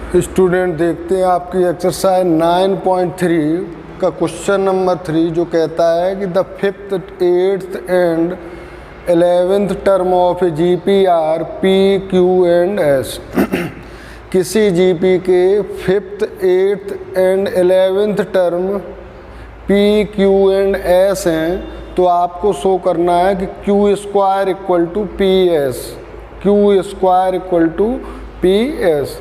Student देखते हैं आपकी एक्सरसाइज 9.3 का क्वेश्चन नंबर 3 जो कहता है कि the 5th, 8th and 11th term of a GP are P Q and S. किसी जीपी के 5th, 8th and 11th term P Q and S हैं, तो आपको शो करना है कि Q square equal to P S, Q square equal to P S.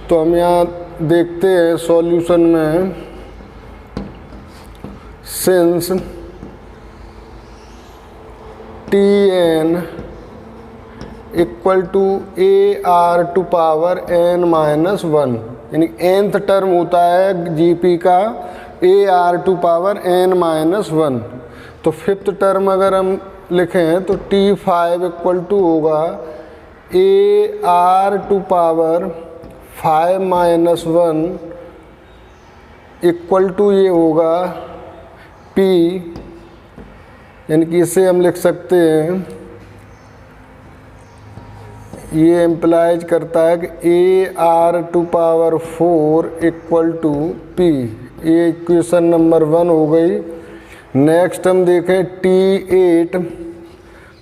तो हम यहाँ देखते हैं सॉल्यूशन में, since T N equal to A are to power N minus one, यानी nth टर्म होता है जीपी का A are to power N minus one. तो 5th टर्म अगर हम लिखें तो T5 इक्वल टू होगा A are to power 5 minus 1 equal to ये होगा P, यानी कि इसे हम लिख सकते हैं, ये इम्प्लाइज करता है कि A are to power 4 equal to P। ये इक्वेशन नंबर 1 हो गई। नेक्स्ट हम देखें T8,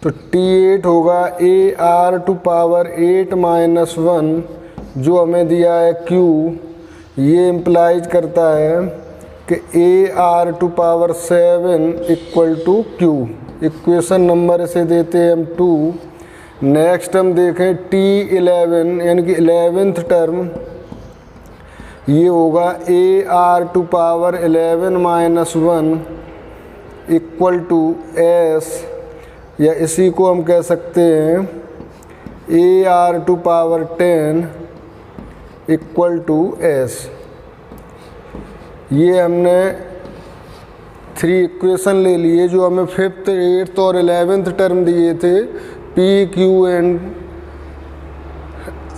तो T8 होगा A are to power 8 minus 1 जो हमें दिया है Q। ये इम्प्लाइज करता है कि A are to power 7 equal to Q। Equation number इसे देते हैं हम 2। नेक्स्ट हम देखें T11 यानी कि 11th टर्म, ये होगा A are to power 11 minus 1 equal to S, या इसी को हम कह सकते हैं A are to power 10 equal to S। ये हमने 3 इक्वेशन ले लिए जो हमें 5th, 8th और 11th टर्म दिए थे P, Q एंड।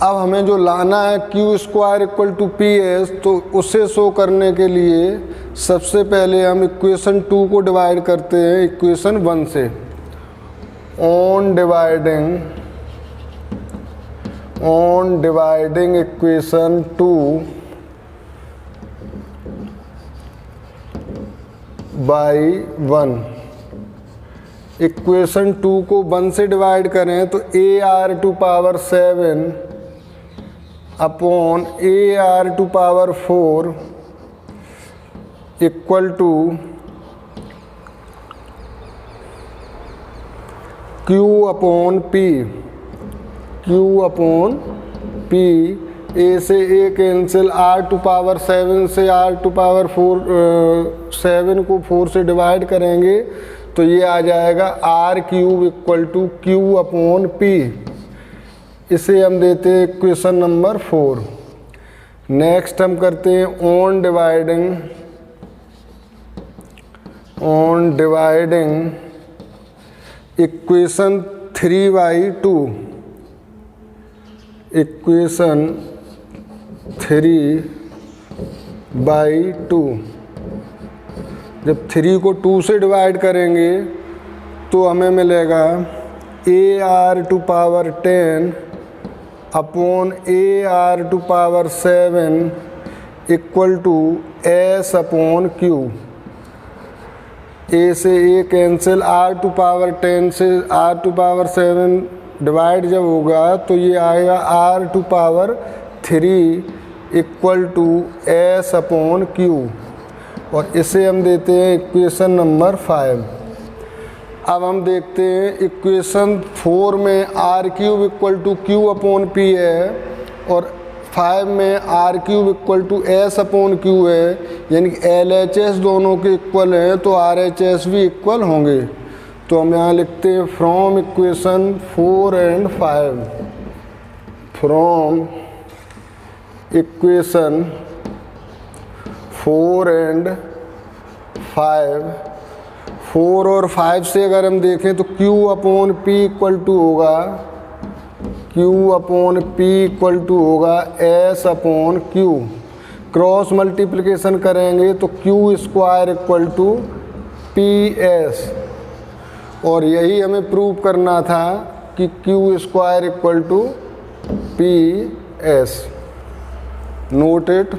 अब हमें जो लाना है Q square equal to P S, तो उसे शो करने के लिए सबसे पहले हम इक्वेशन 2 को डिवाइड करते हैं इक्वेशन 1 से। On dividing equation 2 by 1, equation 2 को 1 से डिवाइड करें तो a are to power 7 upon a are to power 4 equal to Q upon p, q upon p. A से a cancel, r to power 7 से are to power 4, 7 को 4 से divide करेंगे तो ये आ जाएगा R cube equal to Q upon P. इसे हम देते हैं इक्वेशन नंबर 4। नेक्स्ट हम करते हैं on dividing equation 3 by 2, equation 3 by 2। जब 3 को 2 से डिवाइड करेंगे तो हमें मिलेगा a are to power 10 upon a are to power 7 equal to S upon q. A से a cancel, r to power 10 से आर टू पावर 7 डिवाइड जब होगा तो ये आएगा R to power 3 equal to S upon Q, और इसे हम देते हैं इक्वेशन नंबर 5। अब हम देखते हैं इक्वेशन 4 में R cube equal to Q upon P है और 5 में R cube equal to S upon Q है, यानी कि एल एच एस दोनों के इक्वल हैं तो आर एच एस भी इक्वल होंगे। तो हम यहाँ लिखते हैं from equation 4 and 5, from equation 4 and 5, 4 और 5 से अगर हम देखें तो Q upon P equal to होगा, Q upon P equal to होगा S upon Q। Cross multiplication करेंगे तो Q square equal to PS, और यही हमें प्रूव करना था कि Q square equal to PS। Note it.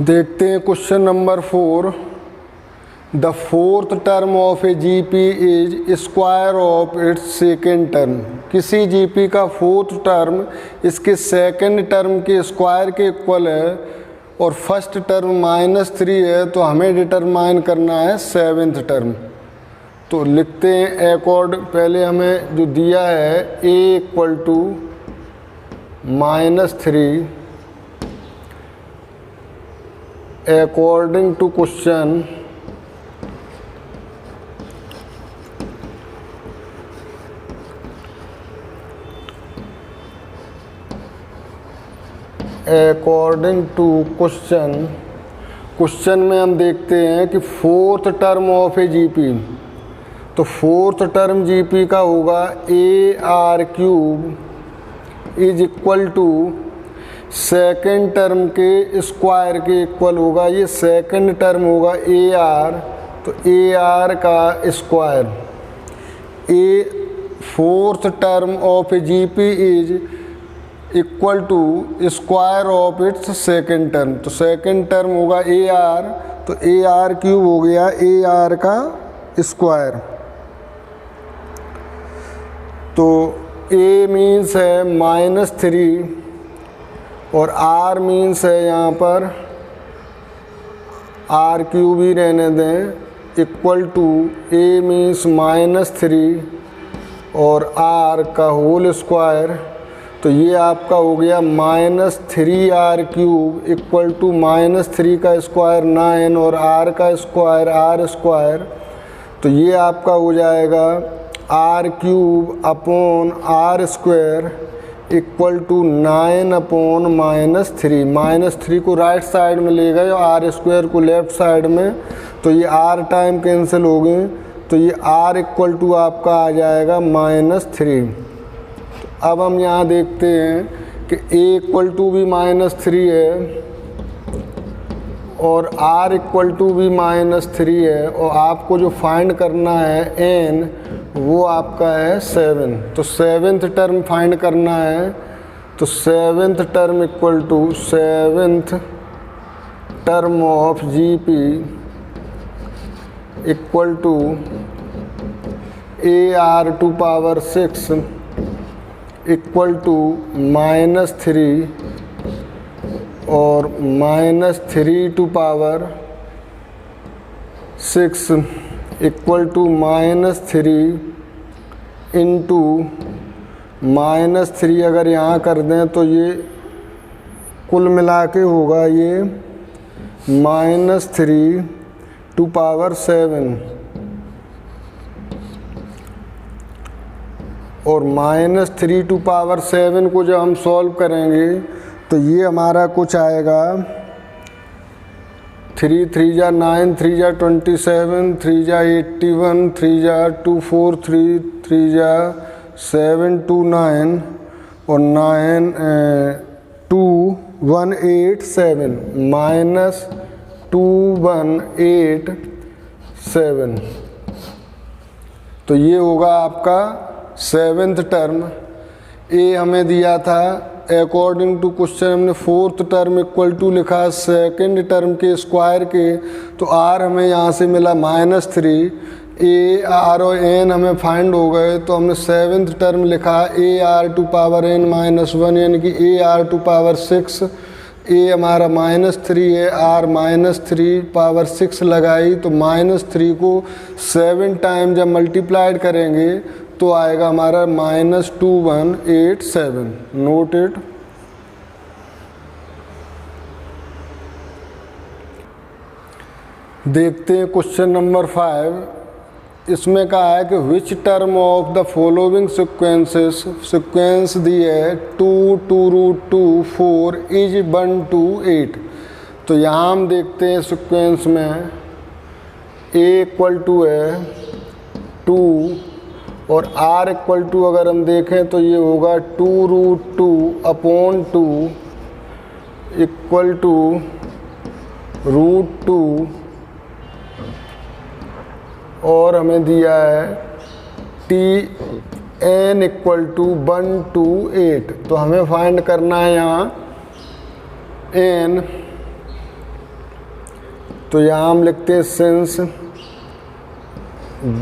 देखते हैं question number 4। The fourth term of a GP is square of its second term. किसी जीपी का फोर्थ टर्म इसके सेकेंड टर्म के स्क्वायर के इक्वल है और फर्स्ट टर्म -3 है, तो हमें डिटरमाइन करना है सेवेंथ टर्म। तो लिखते हैं अकॉर्ड, पहले हमें जो दिया है a = -3 according to question question में हम देखते हैं कि fourth term of a GP, तो फोर्थ टर्म जीपी का होगा AR³ = सेकेंड टर्म के स्क्वायर के इक्वल होगा। ये सेकेंड टर्म होगा AR, तो AR का square. Fourth term of a GP is equal to square of its second term, तो सेकेंड टर्म होगा AR, तो AR³ हो गया AR का स्क्वायर। तो A मीन्स है -3 और R मीन्स है यहाँ पर R³ भी रहने दें, इक्वल टू A मीन्स -3 और R का होल स्क्वायर। तो ये आपका हो गया -3R³ = -3 का स्क्वायर 9 और R का स्क्वायर R²। तो ये आपका हो जाएगा R³ अपॉन R² = 9 अपॉन -3। -3 को राइट साइड में ले गए और R² को लेफ्ट साइड में, तो ये R टाइम कैंसिल हो गए, तो ये R = आपका आ जाएगा -3। अब हम यहाँ देखते हैं कि A = भी -3 है और R = भी -3 है, और आपको जो फाइंड करना है N, वो आपका है 7। तो सेवेंथ टर्म फाइंड करना है, तो seventh term = seventh term of GP = AR⁴ = -3 और -3⁶ -3 इंटू -3 अगर यहाँ कर दें तो ये कुल मिला के होगा ये -3⁷ और -3⁷ को जब हम सॉल्व करेंगे तो ये हमारा कुछ आएगा 3 3 जा 9, 3 जा 27, 3 जा 81, 3 जा 243, 3 जा 729 और 9 2187 -2187। तो ये होगा आपका सेवेंथ टर्म। ए हमें दिया था अकॉर्डिंग टू क्वेश्चन, हमने फोर्थ टर्म = लिखा सेकेंड टर्म के स्क्वायर के, तो आर हमें यहाँ से मिला -3। ए आर और एन हमें फाइंड हो गए, तो हमने सेवेंथ टर्म लिखा AR⁴ -1 यानी कि AR⁴ ए हमारा -3 है, R -3⁶ लगाई, तो -3 को 7 टाइम जब मल्टीप्लाइड करेंगे तो आएगा हमारा -2187। Note it. देखते हैं क्वेश्चन नंबर 5। इसमें कहा है कि which term of the following sequence दी है 2 2√2 4 इज 1 2 8। तो यहाँ हम देखते हैं सिक्वेंस में A = है 2 और R = अगर हम देखें तो ये होगा 2√2/2 = √2 और हमें दिया है T N equal to 1 to 8। तो हमें फाइंड करना है यहाँ एन। तो यहाँ हम लिखते हैं since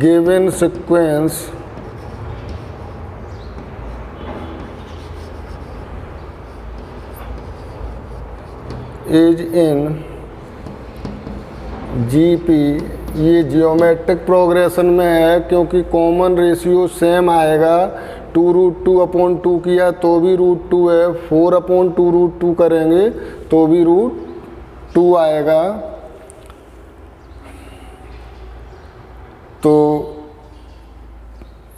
given sequence is in GP, ये जियोमेट्रिक प्रोग्रेशन में है क्योंकि कॉमन रेशियो सेम आएगा। 2√2/2 किया तो भी √2 है, 4/2√2 करेंगे तो भी √2 आएगा। तो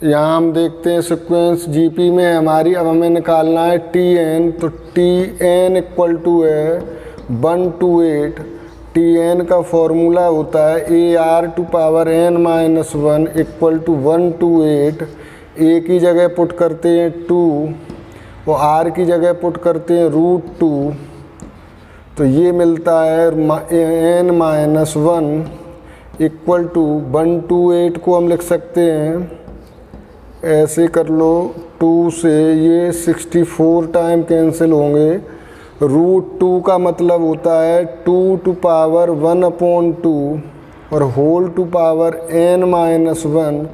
यहाँ हम देखते हैं सीक्वेंस जीपी में हमारी, अब हमें निकालना है टी एन। तो टी एन इक्वल टू है 1 to 8। टी एन का फॉर्मूला होता है AR⁻n-1 इक्वल टू 1 to 8। ए की जगह पुट करते हैं 2 और आर की जगह पुट करते हैं √2। तो ये मिलता है n-1 इक्वल टू 1 to 8 को हम लिख सकते हैं ऐसे कर लो, 2 से ये 64 टाइम कैंसिल होंगे। √2 का मतलब होता है 2 to power 1/2 और whole to power n-1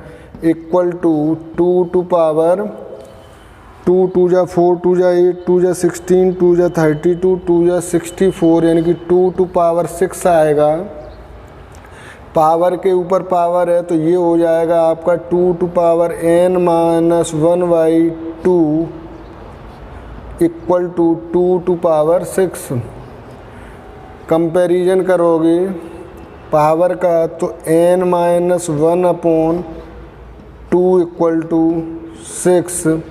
equal to 2 to power 2 2 जा 4 2 जा 8 2 जा 16 2 जा 32 2 जा 64, यानी कि 2 to power 6 आएगा। पावर के ऊपर पावर है तो ये हो जाएगा आपका 2 to power n-1/2 equal to 2 to power 6। Comparison करोगे पावर का तो n-1/2 इक्वल टू 6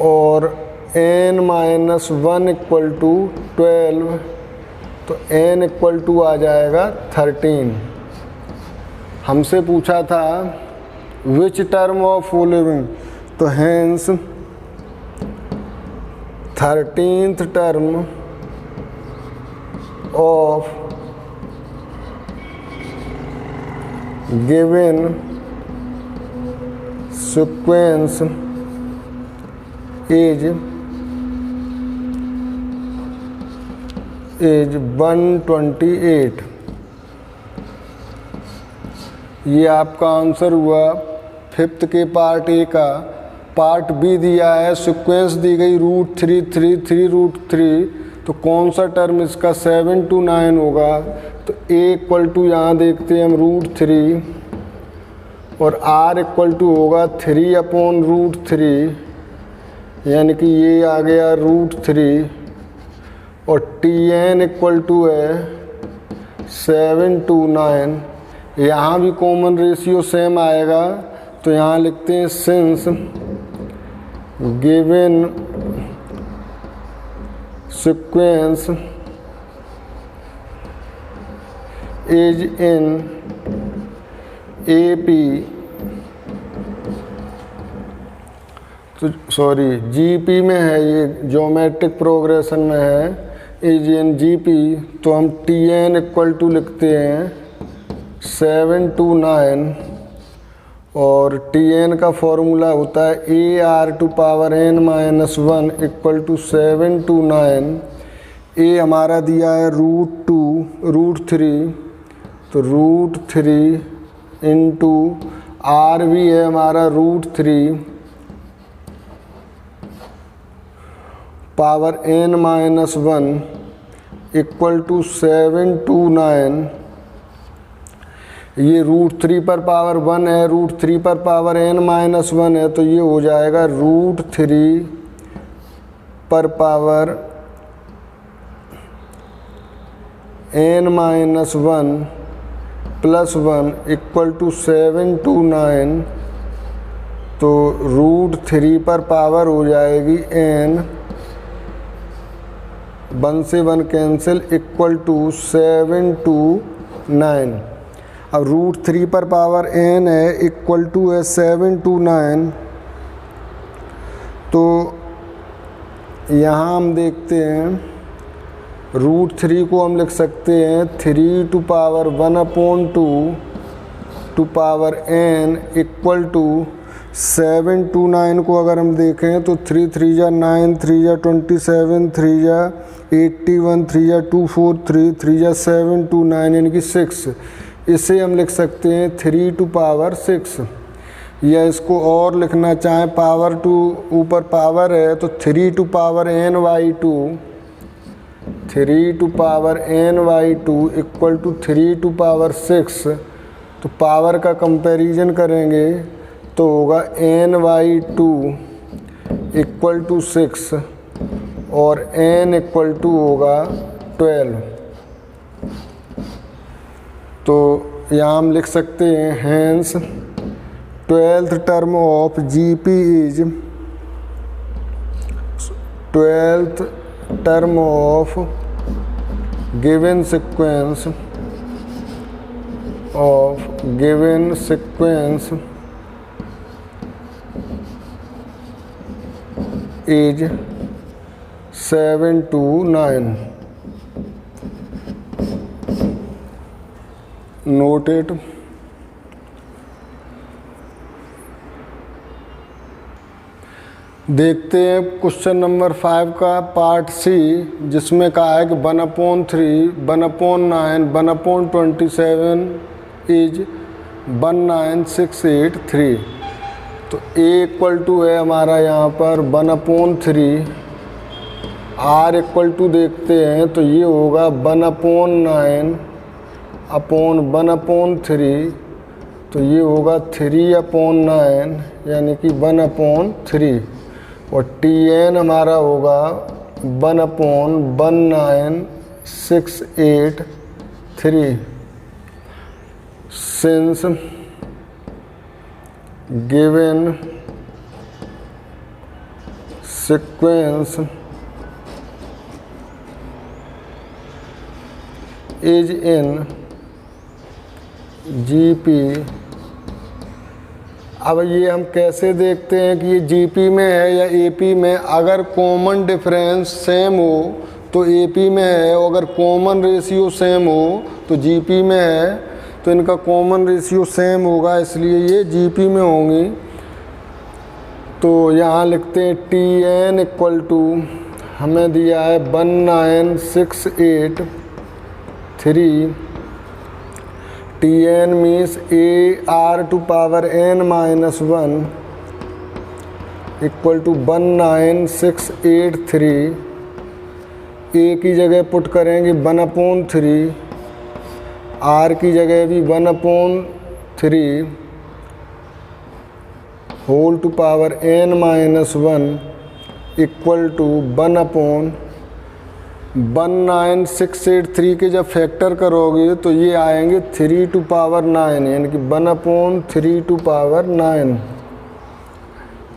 और n-1 इक्वल टू 12। तो n इक्वल टू आ जाएगा 13। हमसे पूछा था विच टर्म ऑफ फॉलोइंग, तो hence 13th term of given sequence is 128। ये आपका आंसर हुआ 5th के पार्ट ए का। पार्ट बी दिया है सीक्वेंस दी गई √3 3 3 √3, तो कौन सा टर्म इसका 7 to 9 होगा। तो ए इक्वल टू यहाँ देखते हैं हम √3 और आर इक्वल टू होगा 3/√3, यानी कि ये आ गया √3 और टी एन इक्वल टू है 7 to 9। यहाँ भी कॉमन रेशियो सेम आएगा तो यहाँ लिखते हैं since given sequence is in AP, तो सॉरी जीपी में है, ये ज्योमेट्रिक प्रोग्रेशन में है, इज इन जीपी। तो हम टी एन इक्वल टू लिखते हैं 7 to 9 और टी एन का फॉर्मूला होता है AR⁻n-1 इक्वल टू 7 to 9। ए हमारा दिया है √3, तो √3 इंटू आर भी है हमारा √3 power n-1 equal to 7 to 9। ये √3 पर पावर 1 है, √3 पर पावर n-1 है, तो ये हो जाएगा √3 पर power n-1 plus 1 equal to 7 to 9। तो √3 पर पावर हो जाएगी n, 1 से 1 कैंसिल, इक्वल टू 7 to 9। अब √3 पर पावर n है इक्वल टू है 7 to 9। तो यहाँ हम देखते हैं √3 को हम लिख सकते हैं 3 to power 1/2 to power n equal to 7 to 9 को अगर हम देखें तो 3 3 जा 9, 3 जा 27, 3 जा 81, 3 जा 243, 3 जा 7 to 9 यानी कि 6। इसे हम लिख सकते हैं 3 टू पावर 6, या इसको और लिखना चाहें पावर टू ऊपर पावर है तो 3 to power n/2, 3 to power n/2 equal to 3 to power 6। तो पावर का कंपैरिजन करेंगे तो होगा n/2 इक्वल टू 6 और n इक्वल टू होगा 12। तो यहाँ हम लिख सकते हैं hence 12th term of GP is 12th term of given sequence is 7 to 9. Note it. देखते हैं क्वेश्चन नंबर 5 का पार्ट सी, जिसमें कहा है कि 1/3, 1/9, 1/27 इज 19683। तो a इक्वल टू है हमारा यहाँ पर 1/3, r इक्वल टू देखते हैं तो ये होगा 1/9 अपॉन 1/3, तो ये होगा 3/9 यानी कि 1/3, और Tn हमारा होगा 1/19683। Since given sequence is in GP। अब ये हम कैसे देखते हैं कि ये GP में है या AP में? अगर कॉमन डिफरेंस सेम हो तो AP में है, और अगर कॉमन रेशियो सेम हो तो GP में है। तो इनका कॉमन रेशियो सेम होगा, इसलिए ये GP में होंगी। तो यहाँ लिखते हैं Tn इक्वल टू हमें दिया है 19683। Tn means AR to power n-1 equal to 19683। A की जगह पुट करेंगे 1/3, R की जगह भी 1/3 whole to power n-1 equal to 1/19683 के जब फैक्टर करोगे तो ये आएंगे 3 टू पावर 9 यानी कि 1/3 टू पावर 9।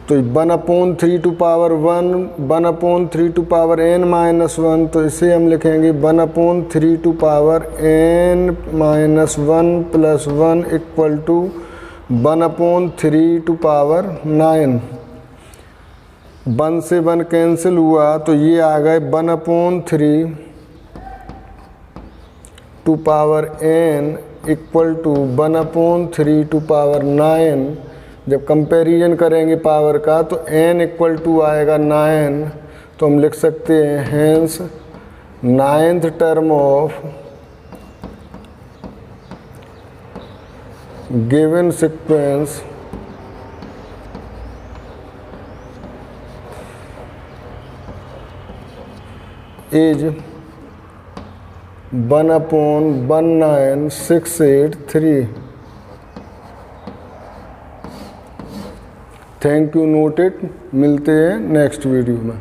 तो 1/3 to power 1, 1/3 to power n-1, तो इसे हम लिखेंगे 1/3 to power n-1 plus 1 equal to 1/3 to power 9। 1 से 1 कैंसिल हुआ तो ये आ गए 1/3 to power n equal to 1/3 to power 9। जब कंपैरिजन करेंगे पावर का तो n इक्वल टू आएगा 9। तो हम लिख सकते हैं hence 9th term of given sequence is 1/19683। Thank you, note it. मिलते हैं नेक्स्ट वीडियो में।